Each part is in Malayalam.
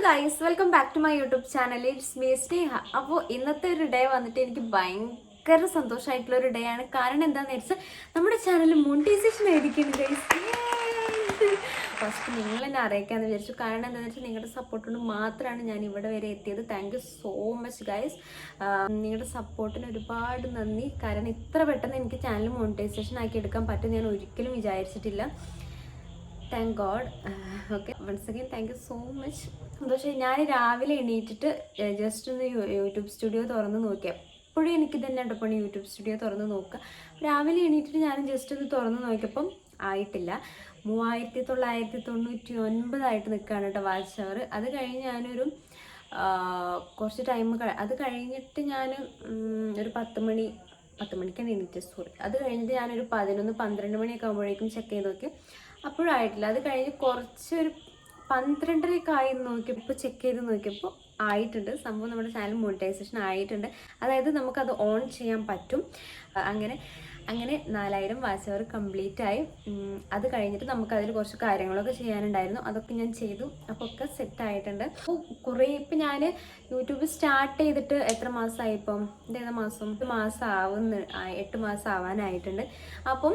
Guys, welcome back to my YouTube channel. It's me Sneha. അപ്പോൾ ഇന്നത്തെ ഒരു ഡേ വന്നിട്ട് എനിക്ക് ഭയങ്കര സന്തോഷമായിട്ടുള്ള ഒരു ഡേ ആണ്. കാരണം എന്താണെന്ന് വെച്ചാൽ നമ്മുടെ ചാനൽ മോണിറ്റൈസേഷൻ ആയിരിക്കുന്നു ഗൈസ്. ഫസ്റ്റ് നിങ്ങൾ എന്നെ അറിയിക്കാമെന്ന് വിചാരിച്ചു. കാരണം എന്താണെന്ന് വെച്ചാൽ നിങ്ങളുടെ സപ്പോർട്ട് കൊണ്ട് മാത്രമാണ് ഞാൻ ഇവിടെ വരെ എത്തിയത്. Thank you so much guys. നിങ്ങളുടെ സപ്പോർട്ടിന് ഒരുപാട് നന്ദി. കാരണം ഇത്ര പെട്ടെന്ന് എനിക്ക് ചാനൽ മോണിറ്റൈസേഷൻ ആക്കി എടുക്കാൻ പറ്റും ഞാൻ ഒരിക്കലും വിചാരിച്ചിട്ടില്ല. Thank God. Okay, once again thank you so much. പക്ഷേ ഞാൻ രാവിലെ എണീറ്റിട്ട് ജസ്റ്റ് ഒന്ന് യൂട്യൂബ് സ്റ്റുഡിയോ തുറന്ന് നോക്കിയാൽ എപ്പോഴും എനിക്ക് തന്നെ ഉണ്ടപ്പോൾ യൂട്യൂബ് സ്റ്റുഡിയോ തുറന്ന് നോക്കുക. രാവിലെ എണീറ്റിട്ട് ഞാൻ ജസ്റ്റ് ഒന്ന് തുറന്ന് നോക്കിയപ്പം ആയിട്ടില്ല. 3999 നിൽക്കുകയാണ് കേട്ടോ വാച്ച് അവർ. അത് കഴിഞ്ഞ് ഞാനൊരു കുറച്ച് ടൈം അത് കഴിഞ്ഞിട്ട് ഞാൻ ഒരു 10 മണിക്കാണ് എണീറ്റ്. സോറി, അത് കഴിഞ്ഞിട്ട് ഞാനൊരു 11-12 മണിയൊക്കെ ആകുമ്പോഴേക്കും ചെക്ക് ചെയ്ത് നോക്കി. അപ്പോഴായിട്ടില്ല. അത് കഴിഞ്ഞ് കുറച്ചൊരു 12:30 ആയി നോക്കിയപ്പോൾ ചെക്ക് ചെയ്ത് നോക്കിയപ്പോൾ ആയിട്ടുണ്ട് സംഭവം. നമ്മുടെ ചാനൽ മോണിറ്റൈസേഷൻ ആയിട്ടുണ്ട്. അതായത് നമുക്കത് ഓൺ ചെയ്യാൻ പറ്റും. അങ്ങനെ 4000 വാച്ച് അവർ കംപ്ലീറ്റ് ആയി. അത് കഴിഞ്ഞിട്ട് നമുക്കതിൽ കുറച്ച് കാര്യങ്ങളൊക്കെ ചെയ്യാനുണ്ടായിരുന്നു. അതൊക്കെ ഞാൻ ചെയ്തു. അപ്പോൾ ഒക്കെ സെറ്റ് ആയിട്ടുണ്ട്. അപ്പോൾ കുറേ ഇപ്പം ഞാൻ യൂട്യൂബ് സ്റ്റാർട്ട് ചെയ്തിട്ട് എത്ര മാസമായി? ഇപ്പം ഏതാ മാസം? 8 മാസം ആവാനായിട്ടുണ്ട്. അപ്പം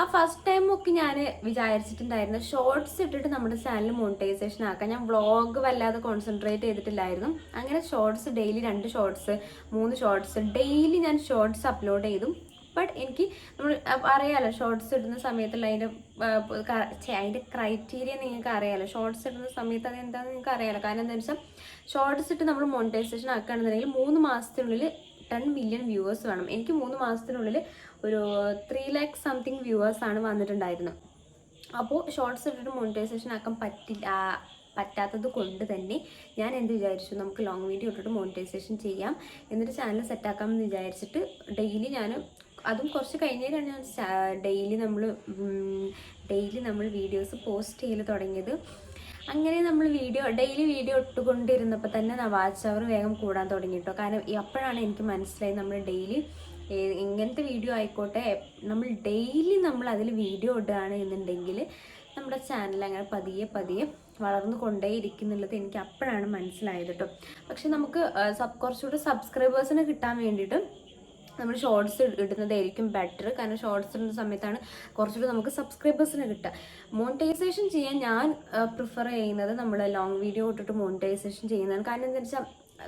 ആ ഫസ്റ്റ് ടൈമൊക്കെ ഞാൻ വിചാരിച്ചിട്ടുണ്ടായിരുന്നു ഷോർട്സ് ഇട്ടിട്ട് നമ്മുടെ ചാനൽ മോണിറ്റൈസേഷൻ ആക്കാം. ഞാൻ വ്ളോഗ് വല്ലാതെ കോൺസെൻട്രേറ്റ് ചെയ്തിട്ടില്ലായിരുന്നു. അങ്ങനെ shorts daily 2 shorts 3 shorts daily ഞാൻ ഷോർട്സ് അപ്ലോഡ് ചെയ്തു. ബട്ട് എനിക്ക് നമ്മൾ അറിയാമല്ലോ ഷോർട്സ് ഇടുന്ന സമയത്തുള്ള അതിൻ്റെ ക്രൈറ്റീരിയ നിങ്ങൾക്ക് അറിയാമല്ലോ. ഷോർട്സ് ഇടുന്ന സമയത്ത് അത് എന്താണെന്ന് നിങ്ങൾക്ക് അറിയാമല്ലോ. കാരണം എന്താണെന്ന് വെച്ചാൽ ഷോർട്സ് ഇട്ട് നമ്മൾ മോണിറ്റൈസേഷൻ ആക്കുകയാണെന്നുണ്ടെങ്കിൽ 3 മാസത്തിനുള്ളിൽ 10 മില്യൺ വ്യൂവേഴ്സ് വേണം. എനിക്ക് 3 മാസത്തിനുള്ളിൽ ഒരു 3 lakh സംതിങ് വ്യൂവേഴ്സാണ് വന്നിട്ടുണ്ടായിരുന്നത്. അപ്പോൾ ഷോർട്സ് ഇട്ടിട്ട് മോണിറ്റൈസേഷൻ ആക്കാൻ പറ്റാത്തത് കൊണ്ട് തന്നെ ഞാൻ എന്ത് വിചാരിച്ചു, നമുക്ക് ലോങ് വീഡിയോ ഇട്ടിട്ട് മോണിറ്റൈസേഷൻ ചെയ്യാം, എന്നിട്ട് ചാനൽ സെറ്റാക്കാമെന്ന് വിചാരിച്ചിട്ട് ഡെയിലി ഞാൻ അതും കുറച്ച് കഴിഞ്ഞാലാണ് ഞാൻ ഡെയിലി നമ്മൾ വീഡിയോസ് പോസ്റ്റ് ചെയ്ത് തുടങ്ങിയത്. അങ്ങനെ നമ്മൾ ഡെയിലി വീഡിയോ ഇട്ടുകൊണ്ടിരുന്നപ്പോൾ തന്നെ വാച്ച് അവർ വേഗം കൂടാൻ തുടങ്ങി കേട്ടോ. കാരണം അപ്പോഴാണ് എനിക്ക് മനസ്സിലായി നമ്മൾ ഡെയിലി ഇങ്ങനത്തെ വീഡിയോ ആയിക്കോട്ടെ നമ്മൾ അതിൽ വീഡിയോ ഇടുകയാണ് എന്നുണ്ടെങ്കിൽ നമ്മുടെ ചാനൽ അങ്ങനെ പതിയെ വളർന്നു കൊണ്ടേയിരിക്കുന്നുള്ളത് എനിക്ക് അപ്പോഴാണ് മനസ്സിലായത് കേട്ടോ. പക്ഷെ നമുക്ക് കുറച്ചുകൂടെ സബ്സ്ക്രൈബേഴ്സിന് കിട്ടാൻ വേണ്ടിയിട്ട് നമ്മൾ ഷോർട്സ് ഇടുന്നതായിരിക്കും ബെറ്റർ. കാരണം ഷോർട്സ് ഇടുന്ന സമയത്താണ് കുറച്ചുകൂടി നമുക്ക് സബ്സ്ക്രൈബേഴ്സിന് കിട്ടുക. മോണിറ്റൈസേഷൻ ചെയ്യാൻ ഞാൻ പ്രിഫർ ചെയ്യുന്നത് നമ്മൾ ലോങ് വീഡിയോ ഇട്ടിട്ട് മോണിറ്റൈസേഷൻ ചെയ്യുന്നതാണ്. കാരണം എന്താ വെച്ചാൽ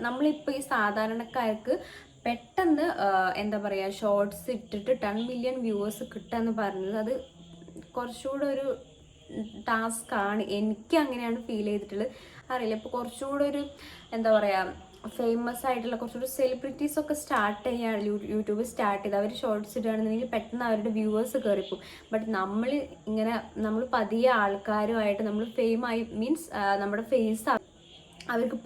നമ്മളിപ്പോൾ ഈ സാധാരണക്കാർക്ക് പെട്ടെന്ന് എന്താ പറയുക ഷോർട്സ് ഇട്ടിട്ട് 10 മില്യൺ വ്യൂവേഴ്സ് കിട്ടുക എന്ന് പറയുന്നത് അത് കുറച്ചുകൂടെ ഒരു ടാസ്ക് ആണ്. എനിക്ക് അങ്ങനെയാണ് ഫീൽ ചെയ്തിട്ടുള്ളത്. അറിയില്ല, ഇപ്പോൾ കുറച്ചുകൂടെ ഒരു എന്താ പറയുക ഫേമസ് ആയിട്ടുള്ള കുറച്ചുകൂടി സെലിബ്രിറ്റീസ് ഒക്കെ സ്റ്റാർട്ട് ചെയ്യാൻ യൂട്യൂബ് സ്റ്റാർട്ട് ചെയ്ത് അവർ ഷോർട്സ് ഇടുകയാണെന്നുണ്ടെങ്കിൽ പെട്ടെന്ന് അവരുടെ വ്യൂവേഴ്സ് കയറിപ്പോവും. ബട്ട് നമ്മൾ പതിയെ ആൾക്കാരുമായിട്ട് നമ്മൾ ഫെയിമായി മീൻസ് നമ്മുടെ ഫേസ് അവർക്ക്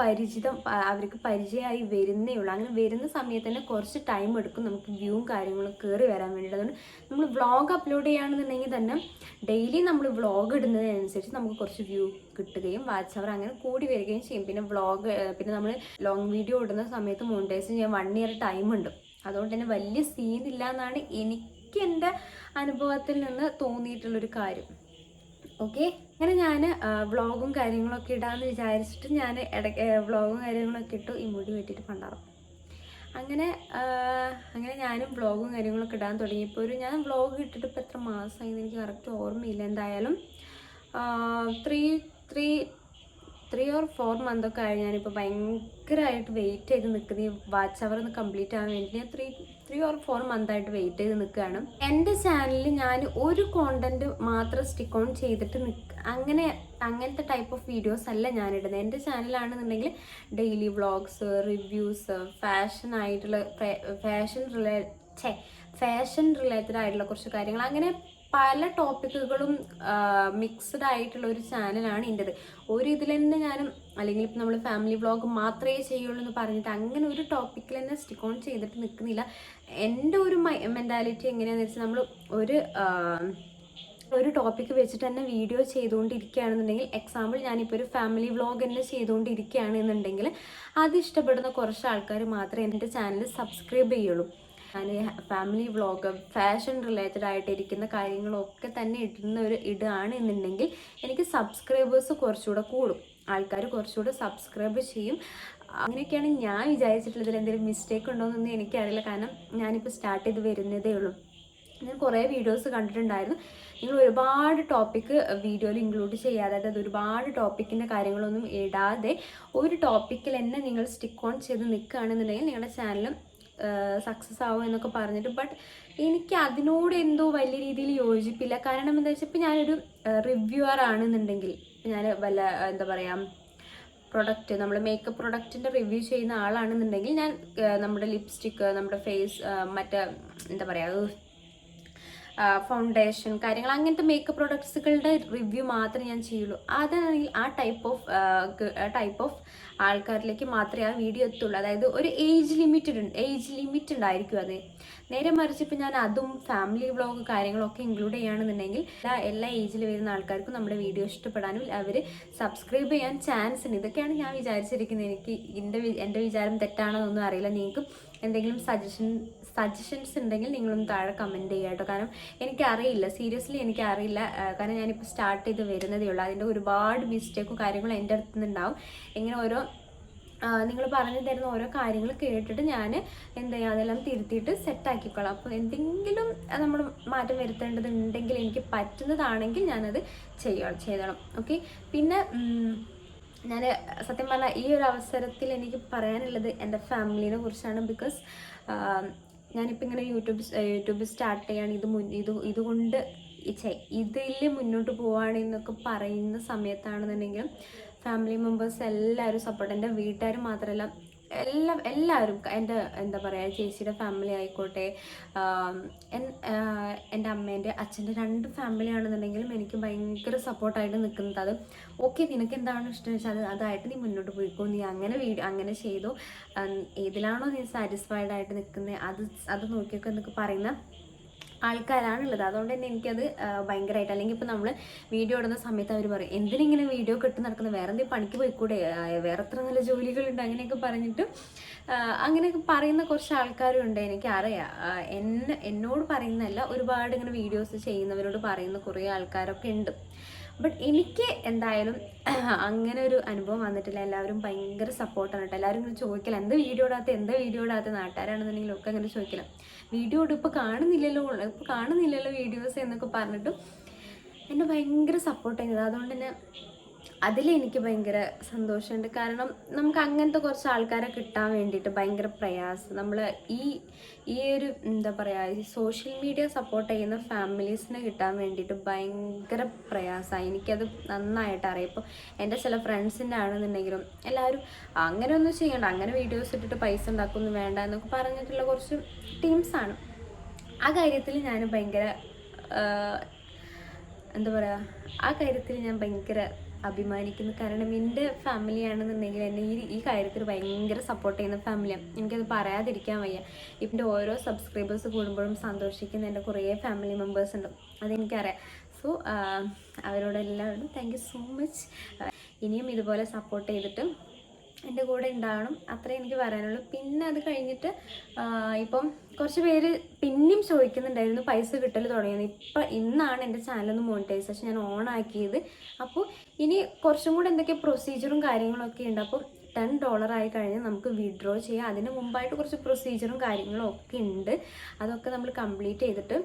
പരിചയമായി വരുന്നേ ഉള്ളൂ. അങ്ങനെ വരുന്ന സമയത്ത് തന്നെ കുറച്ച് ടൈം എടുക്കും നമുക്ക് വ്യൂവും കാര്യങ്ങളും കയറി വരാൻ വേണ്ടിയിട്ട്. അതുകൊണ്ട് നമ്മൾ വ്ളോഗ് അപ്ലോഡ് ചെയ്യുകയാണെന്നുണ്ടെങ്കിൽ തന്നെ ഡെയിലി നമ്മൾ വ്ളോഗ് ഇടുന്നതിനനുസരിച്ച് നമുക്ക് കുറച്ച് വ്യൂ കിട്ടുകയും വാച്ച് അവർ അങ്ങനെ കൂടി വരികയും ചെയ്യും. പിന്നെ നമ്മൾ ലോങ് വീഡിയോ ഇടുന്ന സമയത്ത് മോണിറ്റൈസ് ചെയ്യാൻ 1 year ടൈം ഉണ്ട്. അതുകൊണ്ട് തന്നെ വലിയ സീനില്ല എന്നാണ് എനിക്ക് എൻ്റെ അനുഭവത്തിൽ നിന്ന് തോന്നിയിട്ടുള്ളൊരു കാര്യം. ഓക്കെ, അങ്ങനെ ഞാൻ വ്ളോഗും കാര്യങ്ങളൊക്കെ ഇടാമെന്ന് വിചാരിച്ചിട്ട് ഞാൻ വ്ളോഗും കാര്യങ്ങളൊക്കെ ഇട്ടു. ഈ മുടി വെട്ടിയിട്ട് പണ്ടാറും. അങ്ങനെ ഞാനും വ്ളോഗും കാര്യങ്ങളൊക്കെ ഇടാൻ തുടങ്ങിയപ്പോൾ ഞാൻ വ്ളോഗ് ഇട്ടിട്ട് ഇപ്പോൾ എത്ര മാസമായി എന്ന് എനിക്ക് കറക്റ്റ് ഓർമ്മയില്ല. എന്തായാലും 3 or 4 മന്തൊക്കെ ആയി. ഞാനിപ്പോൾ ഭയങ്കരമായിട്ട് വെയിറ്റ് ചെയ്ത് നിൽക്കുന്നത് ഈ വാച്ച് അവർ ഒന്ന് കംപ്ലീറ്റ് ആകാൻ വേണ്ടി. ഞാൻ 3 or 4 മന്തായിട്ട് വെയിറ്റ് ചെയ്ത് നിൽക്കുകയാണ്. എൻ്റെ ചാനലിൽ ഞാൻ ഒരു കോണ്ടന്റ് മാത്രം സ്റ്റിക്ക് ഓൺ ചെയ്തിട്ട് അങ്ങനത്തെ ടൈപ്പ് ഓഫ് വീഡിയോസ് അല്ല ഞാനിടുന്നത്. എൻ്റെ ചാനലാണെന്നുണ്ടെങ്കിൽ daily vlogs, reviews, fashion related ആയിട്ടുള്ള കുറച്ച് കാര്യങ്ങൾ, അങ്ങനെ പല ടോപ്പിക്കുകളും മിക്സ്ഡ് ആയിട്ടുള്ള ഒരു ചാനലാണ് എൻ്റെത്. ഒരു ഇതിൽ തന്നെ അല്ലെങ്കിൽ ഇപ്പം നമ്മൾ ഫാമിലി വ്ളോഗ് മാത്രമേ ചെയ്യുള്ളൂ എന്ന് പറഞ്ഞിട്ട് അങ്ങനെ ഒരു ടോപ്പിക്കിൽ തന്നെ സ്റ്റിക്ക് ഓൺ ചെയ്തിട്ട് നിൽക്കുന്നില്ല. എൻ്റെ ഒരു മെൻറ്റാലിറ്റി എങ്ങനെയാണെന്ന് വെച്ചാൽ നമ്മൾ ഒരു ടോപ്പിക്ക് വെച്ചിട്ട് തന്നെ വീഡിയോ ചെയ്തുകൊണ്ടിരിക്കുകയാണെന്നുണ്ടെങ്കിൽ, എക്സാമ്പിൾ ഞാനിപ്പോൾ ഒരു ഫാമിലി വ്ളോഗ് തന്നെ ചെയ്തുകൊണ്ടിരിക്കുകയാണെന്നുണ്ടെങ്കിൽ അത് ഇഷ്ടപ്പെടുന്ന കുറച്ച് ആൾക്കാർ മാത്രമേ എൻ്റെ ചാനൽ സബ്സ്ക്രൈബ് ചെയ്യുള്ളൂ. ഞാൻ ഫാമിലി വ്ളോഗ്, ഫാഷൻ റിലേറ്റഡ് ആയിട്ടിരിക്കുന്ന കാര്യങ്ങളൊക്കെ തന്നെ ഇടുകയാണ് എന്നുണ്ടെങ്കിൽ എനിക്ക് സബ്സ്ക്രൈബേഴ്സ് കുറച്ചുകൂടെ കൂടും. ആൾക്കാർ കുറച്ചുകൂടെ സബ്സ്ക്രൈബ് ചെയ്യും. അങ്ങനെയൊക്കെയാണ് ഞാൻ വിചാരിച്ചിട്ടുള്ളത്. എന്തെങ്കിലും മിസ്റ്റേക്ക് ഉണ്ടോയെന്നൊന്നും എനിക്കറിയില്ല, കാരണം ഞാനിപ്പോൾ സ്റ്റാർട്ട് ചെയ്ത് വരുന്നതേ ഉള്ളൂ. ഞാൻ കുറേ വീഡിയോസ് കണ്ടിട്ടുണ്ടായിരുന്നു. നിങ്ങൾ ഒരുപാട് ടോപ്പിക്ക് വീഡിയോയിൽ ഇൻക്ലൂഡ് ചെയ്യാതെ, അതായത് ഒരുപാട് ടോപ്പിക്കിൻ്റെ കാര്യങ്ങളൊന്നും ഇടാതെ ഒരു ടോപ്പിക്കിൽ തന്നെ നിങ്ങൾ സ്റ്റിക്ക് ഓൺ ചെയ്ത് നിൽക്കുകയാണെന്നുണ്ടെങ്കിൽ നിങ്ങളുടെ ചാനലും സക്സസ് ആവും എന്നൊക്കെ പറഞ്ഞിട്ട്. ബട്ട് എനിക്ക് അതിനോട് എന്തോ വലിയ രീതിയിൽ യോജിപ്പില്ല. കാരണം എന്താ വെച്ചാൽ, ഇപ്പോൾ ഞാനൊരു റിവ്യൂവർ ആണെന്നുണ്ടെങ്കിൽ, ഞാൻ വല്ല എന്താ പറയുക പ്രൊഡക്റ്റ്, നമ്മൾ മേക്കപ്പ് പ്രൊഡക്റ്റിൻ്റെ റിവ്യൂ ചെയ്യുന്ന ആളാണെന്നുണ്ടെങ്കിൽ, ഞാൻ നമ്മുടെ ലിപ്സ്റ്റിക്ക്, നമ്മുടെ ഫേസ്, മറ്റേ എന്താ പറയുക ഫൗണ്ടേഷൻ കാര്യങ്ങൾ, അങ്ങനത്തെ മേക്കപ്പ് പ്രൊഡക്ട്സുകളുടെ റിവ്യൂ മാത്രമേ ഞാൻ ചെയ്യുള്ളൂ. അതാണെങ്കിൽ ആ ടൈപ്പ് ഓഫ് ആൾക്കാരിലേക്ക് മാത്രമേ ആ വീഡിയോ എത്തുള്ളൂ. അതായത് ഒരു ഏജ് ലിമിറ്റ് ഉണ്ടായിരിക്കും അത്. നേരെ മറിച്ച് ഇപ്പോൾ ഞാൻ അതും ഫാമിലി വ്ളോഗ് കാര്യങ്ങളൊക്കെ ഇൻക്ലൂഡ് ചെയ്യുകയാണെന്നുണ്ടെങ്കിൽ എല്ലാ ഏജിൽ വരുന്ന ആൾക്കാർക്കും നമ്മുടെ വീഡിയോ ഇഷ്ടപ്പെടാനും അവർ സബ്സ്ക്രൈബ് ചെയ്യാൻ ചാൻസ് ഉണ്ട്. ഇതൊക്കെയാണ് ഞാൻ വിചാരിച്ചിരിക്കുന്നത്. എനിക്ക് എൻ്റെ വിചാരം തെറ്റാണെന്നൊന്നും അറിയില്ല. നിങ്ങൾക്ക് എന്തെങ്കിലും സജഷൻസ് ഉണ്ടെങ്കിൽ നിങ്ങളൊന്ന് താഴെ കമൻറ്റ് ചെയ്യുക കേട്ടോ. കാരണം എനിക്കറിയില്ല, സീരിയസ്ലി എനിക്കറിയില്ല. കാരണം ഞാനിപ്പോൾ സ്റ്റാർട്ട് ചെയ്ത് വരുന്നതേ ഉള്ളൂ. അതിൻ്റെ ഒരുപാട് മിസ്റ്റേക്കും കാര്യങ്ങളും എൻ്റെ അടുത്ത് നിന്നുണ്ടാവും. ഇങ്ങനെ ഓരോ നിങ്ങൾ പറഞ്ഞു തരുന്ന ഓരോ കാര്യങ്ങൾ കേട്ടിട്ട് ഞാൻ എന്താ ചെയ്യുക, അതെല്ലാം തിരുത്തിയിട്ട് സെറ്റാക്കിക്കോളാം. അപ്പോൾ എന്തെങ്കിലും നമ്മൾ മാറ്റം വരുത്തേണ്ടതുണ്ടെങ്കിൽ, എനിക്ക് പറ്റുന്നതാണെങ്കിൽ ഞാനത് ചെയ്തോളാം. ഓക്കെ. പിന്നെ ഞാൻ സത്യം പറഞ്ഞാൽ ഈ ഒരു അവസരത്തിൽ എനിക്ക് പറയാനുള്ളത് എൻ്റെ ഫാമിലീനെ കുറിച്ചാണ്. ബിക്കോസ് ഞാനിപ്പോൾ ഇങ്ങനെ യൂട്യൂബ് സ്റ്റാർട്ട് ചെയ്യാണ്, ഇതുകൊണ്ട് ഇതിൽ മുന്നോട്ട് പോവുകയാണെന്നൊക്കെ പറയുന്ന സമയത്താണെന്നുണ്ടെങ്കിലും ഫാമിലി മെമ്പേഴ്സ് എല്ലാവരും സപ്പോർട്ട്, എൻ്റെ വീട്ടുകാർ മാത്രമല്ല എല്ലാവരും, എൻ്റെ എന്താ പറയുക ചേച്ചിയുടെ ഫാമിലി ആയിക്കോട്ടെ, എൻ്റെ അമ്മേൻ്റെ അച്ഛൻ്റെ 2 ഫാമിലി ആണെന്നുണ്ടെങ്കിലും എനിക്ക് ഭയങ്കര സപ്പോർട്ടായിട്ട് നിൽക്കുന്നത്. അത് ഓക്കെ, നിനക്ക് എന്താണ് ഇഷ്ടം വെച്ചാൽ അതായിട്ട് നീ മുന്നോട്ട് പോയിക്കോ, നീ അങ്ങനെ ചെയ്തോ, ഏതിലാണോ നീ സാറ്റിസ്ഫൈഡ് ആയിട്ട് നിൽക്കുന്നത് അത് നോക്കിയൊക്കെ എന്നൊക്കെ പറയുന്ന ആൾക്കാരാണുള്ളത്. അതുകൊണ്ട് തന്നെ എനിക്കത് ഭയങ്കരമായിട്ട്, അല്ലെങ്കിൽ ഇപ്പോൾ നമ്മൾ വീഡിയോ ഇടുന്ന സമയത്ത് അവർ പറയും, എന്തിനിങ്ങനെ വീഡിയോ കെട്ടി നടക്കുന്നത്, വേറെ എന്തെങ്കിലും പണിക്ക് പോയിക്കൂടെ, വേറെ എത്ര നല്ല ജോലികളുണ്ട്, അങ്ങനെയൊക്കെ പറഞ്ഞിട്ട് അങ്ങനെയൊക്കെ പറയുന്ന കുറച്ച് ആൾക്കാരും ഉണ്ട്. എനിക്കറിയാം, എന്നോട് പറയുന്നതല്ല, ഒരുപാട് ഇങ്ങനെ വീഡിയോസ് ചെയ്യുന്നവരോട് പറയുന്ന കുറേ ആൾക്കാരൊക്കെ ഉണ്ട്. ബട്ട് എനിക്ക് എന്തായാലും അങ്ങനെ ഒരു അനുഭവം വന്നിട്ടില്ല. എല്ലാവരും ഭയങ്കര സപ്പോർട്ടാണ് കേട്ടോ. എല്ലാവരും ഇങ്ങനെ ചോദിക്കില്ല, എന്താ വീഡിയോ ഇടാത്ത നാട്ടുകാരാണെന്നുണ്ടെങ്കിലും ഒക്കെ അങ്ങനെ ചോദിക്കില്ല, വീഡിയോ ഇപ്പോൾ കാണുന്നില്ലല്ലോ വീഡിയോസ് എന്നൊക്കെ പറഞ്ഞിട്ടും എന്നെ ഭയങ്കര സപ്പോർട്ട് ചെയ്യുന്നത്. അതുകൊണ്ട് തന്നെ അതിലെനിക്ക് ഭയങ്കര സന്തോഷമുണ്ട്. കാരണം നമുക്ക് അങ്ങനത്തെ കുറച്ച് ആൾക്കാരെ കിട്ടാൻ വേണ്ടിയിട്ട് ഭയങ്കര പ്രയാസം. നമ്മൾ ഈ ഒരു എന്താ പറയുക, ഈ സോഷ്യൽ മീഡിയ സപ്പോർട്ട് ചെയ്യുന്ന ഫാമിലീസിനെ കിട്ടാൻ വേണ്ടിയിട്ട് ഭയങ്കര പ്രയാസമാണ്. എനിക്കത് നന്നായിട്ട് അറിയാം. ഇപ്പോൾ എൻ്റെ ചില ഫ്രണ്ട്സിൻ്റെ ആണെന്നുണ്ടെങ്കിലും എല്ലാവരും അങ്ങനെ ഒന്നും ചെയ്യണ്ട, അങ്ങനെ വീഡിയോസ് ഇട്ടിട്ട് പൈസ ഉണ്ടാക്കൊന്നും വേണ്ട എന്നൊക്കെ പറഞ്ഞിട്ടുള്ള കുറച്ച് ടീംസാണ്. ആ കാര്യത്തിൽ ഞാൻ ഭയങ്കര എന്താ പറയുക, ആ കാര്യത്തിൽ ഞാൻ ഭയങ്കര അഭിമാനിക്കുന്നു. കാരണം എൻ്റെ ഫാമിലി ആണെന്നുണ്ടെങ്കിൽ എന്നെ ഈ കാര്യത്തിൽ ഭയങ്കര സപ്പോർട്ട് ചെയ്യുന്ന ഫാമിലിയാണ്. എനിക്കത് പറയാതിരിക്കാൻ വയ്യ. ഇപ്പം ഓരോ സബ്സ്ക്രൈബേഴ്സ് കൂടുമ്പോഴും സന്തോഷിക്കുന്ന എൻ്റെ കുറേ ഫാമിലി മെമ്പേഴ്സ് ഉണ്ട്, അതെനിക്കറിയാം. സോ അവരോടെല്ലാവരോടും താങ്ക് യു സോ മച്ച്. ഇനിയും ഇതുപോലെ സപ്പോർട്ട് ചെയ്തിട്ട് എൻ്റെ കൂടെ ഉണ്ടാവണം, അത്രേ എനിക്ക് പറയാനുള്ളൂ. പിന്നെ അത് കഴിഞ്ഞിട്ട് ഇപ്പം കുറച്ച് പേര് പിന്നെയും ചോദിക്കുന്നുണ്ടായിരുന്നു പൈസ കിട്ടൽ തുടങ്ങിയത്. ഇന്നാണ് എൻ്റെ ചാനലൊന്ന് മോണിറ്റൈസേഷൻ ഞാൻ ഓൺ ആക്കിയത്. അപ്പോൾ ഇനി കുറച്ചും കൂടെ എന്തൊക്കെ പ്രൊസീജിയറും കാര്യങ്ങളൊക്കെ ഉണ്ട്. അപ്പോൾ $10 ആയി കഴിഞ്ഞാൽ നമുക്ക് വിഡ്രോ ചെയ്യാം. അതിന് മുമ്പായിട്ട് കുറച്ച് പ്രൊസീജിയറും കാര്യങ്ങളും ഒക്കെ ഉണ്ട്. അതൊക്കെ നമ്മൾ കംപ്ലീറ്റ് ചെയ്തിട്ട്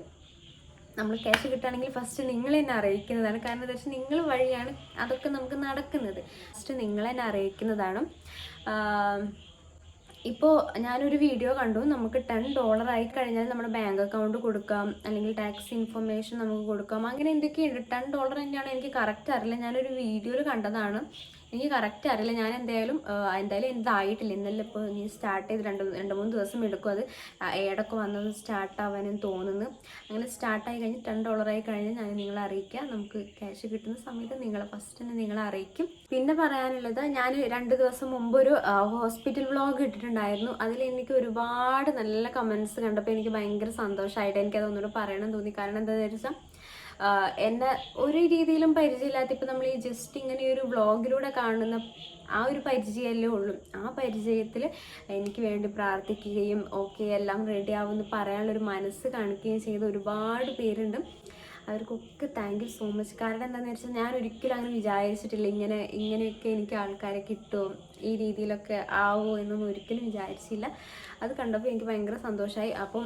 നമ്മൾ ക്യാഷ് കിട്ടുകയാണെങ്കിൽ ഫസ്റ്റ് നിങ്ങൾ എന്നെ അറിയിക്കുന്നതാണ്. കാരണം എന്താ വെച്ചാൽ നിങ്ങൾ വഴിയാണ് അതൊക്കെ നമുക്ക് നടക്കുന്നത്. ഫസ്റ്റ് നിങ്ങളെന്നെ അറിയിക്കുന്നതാണ്. ഇപ്പോൾ ഞാനൊരു വീഡിയോ കണ്ടു, നമുക്ക് $10 ആയി കഴിഞ്ഞാൽ നമ്മുടെ ബാങ്ക് അക്കൗണ്ട് കൊടുക്കാം, അല്ലെങ്കിൽ ടാക്സ് ഇൻഫർമേഷൻ നമുക്ക് കൊടുക്കാം, അങ്ങനെ എന്തൊക്കെയുണ്ട്. $10 തന്നെയാണ്, എനിക്ക് കറക്റ്റ് അറിയില്ല. ഞാനൊരു വീഡിയോയിൽ കണ്ടതാണ്, എനിക്ക് കറക്റ്റ് അറിയില്ല. ഞാൻ എന്തായാലും എന്തായിട്ടില്ല. ഇന്നലെ ഇപ്പോൾ ഇനി സ്റ്റാർട്ട് ചെയ്ത് 2-3 ദിവസം എടുക്കും അത് ഏടൊക്കെ വന്നത് സ്റ്റാർട്ടാവാനും തോന്നുന്നു. അങ്ങനെ സ്റ്റാർട്ടായി കഴിഞ്ഞ് $10 ആയി കഴിഞ്ഞാൽ ഞാൻ നിങ്ങളെ അറിയിക്കാം. നമുക്ക് ക്യാഷ് കിട്ടുന്ന സമയത്ത് ഫസ്റ്റ് തന്നെ നിങ്ങളെ അറിയിക്കും. പിന്നെ പറയാനുള്ളത്, ഞാൻ 2 ദിവസം മുമ്പ് ഒരു ഹോസ്പിറ്റൽ വ്ളോഗ് ഇട്ടിട്ടുണ്ടായിരുന്നു. അതിൽ എനിക്ക് ഒരുപാട് നല്ല കമൻറ്റ്സ് കണ്ടപ്പോൾ എനിക്ക് ഭയങ്കര സന്തോഷമായിട്ട് എനിക്കത് ഒന്നുകൂടെ പറയണം തോന്നി. കാരണം എന്താണെന്ന് വെച്ചാൽ എന്നെ ഒരു രീതിയിലും പരിചയമില്ലാത്ത, ഇപ്പം നമ്മൾ ഈ ജസ്റ്റ് ഇങ്ങനെ ഒരു വ്ളോഗിലൂടെ കാണുന്ന ആ ഒരു പരിചയമല്ലേ ഉള്ളൂ. ആ പരിചയത്തിൽ എനിക്ക് വേണ്ടി പ്രാർത്ഥിക്കുകയും ഓക്കെ എല്ലാം റെഡി ആവുമെന്ന് പറയാനുള്ളൊരു മനസ്സ് കാണിക്കുകയും ചെയ്ത ഒരുപാട് പേരുണ്ട്. അവർക്കൊക്കെ താങ്ക് യു സോ മച്ച്. കാരണം എന്താണെന്ന് വെച്ചാൽ ഞാൻ ഒരിക്കലും അങ്ങനെ വിചാരിച്ചിട്ടില്ല ഇങ്ങനെയൊക്കെ എനിക്ക് ആൾക്കാരെ കിട്ടുമോ, ഈ രീതിയിലൊക്കെ ആവുമോ എന്നൊന്നും ഒരിക്കലും വിചാരിച്ചില്ല. അത് കണ്ടപ്പോൾ എനിക്ക് ഭയങ്കര സന്തോഷമായി. അപ്പം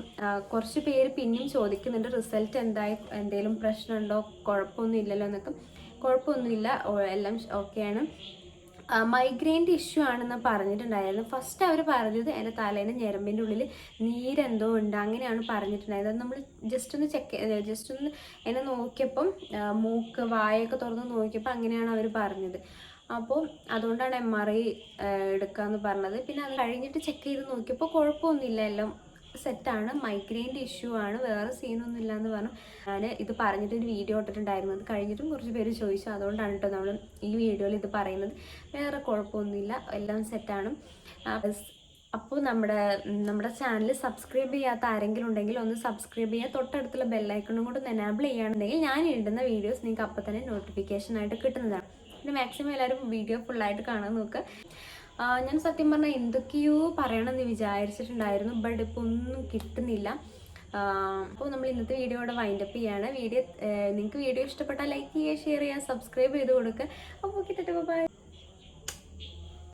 കുറച്ച് പേര് പിന്നെയും ചോദിക്കുന്നുണ്ട് റിസൾട്ട് എന്തായി, എന്തെങ്കിലും പ്രശ്നമുണ്ടോ, കുഴപ്പമൊന്നും ഇല്ലല്ലോ എന്നൊക്കെ. കുഴപ്പമൊന്നുമില്ല, എല്ലാം ഓക്കെയാണ്. മൈഗ്രെയിൻ്റെ ഇഷ്യൂ ആണെന്ന് പറഞ്ഞിട്ടുണ്ടായിരുന്നു. ഫസ്റ്റ് അവർ പറഞ്ഞത് എൻ്റെ തലേൻ്റെ ഞരമ്പിൻ്റെ ഉള്ളിൽ നീരെന്തോ ഉണ്ട് അങ്ങനെയാണ് പറഞ്ഞിട്ടുണ്ടായത്. അത് നമ്മൾ ജസ്റ്റ് ഒന്ന് എന്നെ നോക്കിയപ്പം മൂക്ക് വായൊക്കെ തുറന്ന് നോക്കിയപ്പോൾ അങ്ങനെയാണ് അവർ പറഞ്ഞത്. അപ്പോൾ അതുകൊണ്ടാണ് MRI എടുക്കാമെന്ന് പറഞ്ഞത്. പിന്നെ അത് കഴിഞ്ഞിട്ട് ചെക്ക് ചെയ്ത് നോക്കിയപ്പോൾ കുഴപ്പമൊന്നുമില്ല, എല്ലാം സെറ്റാണ്, മൈഗ്രെയിൻ്റെ ഇഷ്യൂ ആണ്, വേറെ സീനൊന്നും ഇല്ല എന്ന് പറഞ്ഞു. ഞാൻ ഇത് പറഞ്ഞിട്ട് ഒരു വീഡിയോ ഇട്ടിട്ടുണ്ടായിരുന്നു. അത് കഴിഞ്ഞിട്ടും കുറച്ച് പേര് ചോദിച്ചു. അതുകൊണ്ടാണ് കേട്ടോ നമ്മൾ ഈ വീഡിയോയിൽ ഇത് പറയുന്നത്. വേറെ കുഴപ്പമൊന്നുമില്ല, എല്ലാം സെറ്റാണ്. അപ്പോൾ നമ്മുടെ ചാനൽ സബ്സ്ക്രൈബ് ചെയ്യാത്ത ആരെങ്കിലും ഉണ്ടെങ്കിൽ ഒന്ന് സബ്സ്ക്രൈബ് ചെയ്യുക. തൊട്ടടുത്തുള്ള ബെല്ലൈക്കണും കൂടെ എനാബിൾ ചെയ്യുകയാണെന്നുണ്ടെങ്കിൽ ഞാൻ ഇടുന്ന വീഡിയോസ് നിങ്ങൾക്ക് അപ്പോൾ തന്നെ നോട്ടിഫിക്കേഷനായിട്ട് കിട്ടുന്നതാണ്. പിന്നെ മാക്സിമം എല്ലാവരും വീഡിയോ ഫുള്ളായിട്ട് കാണാൻ നോക്കുക. ഞാൻ സത്യം പറഞ്ഞാൽ എന്തൊക്കെയോ പറയണമെന്ന് വിചാരിച്ചിട്ടുണ്ടായിരുന്നു, ബട്ട് ഇപ്പോൾ ഒന്നും കിട്ടുന്നില്ല. അപ്പോൾ നമ്മൾ ഇന്നത്തെ വീഡിയോ ഇവിടെ വൈൻഡപ്പ് ചെയ്യാണ്. നിങ്ങൾക്ക് വീഡിയോ ഇഷ്ടപ്പെട്ടാൽ ലൈക്ക് ചെയ്യുക, ഷെയർ ചെയ്യുക, സബ്സ്ക്രൈബ് ചെയ്ത് കൊടുക്കുക. അപ്പോൾ ഓക്കെ, ബൈ.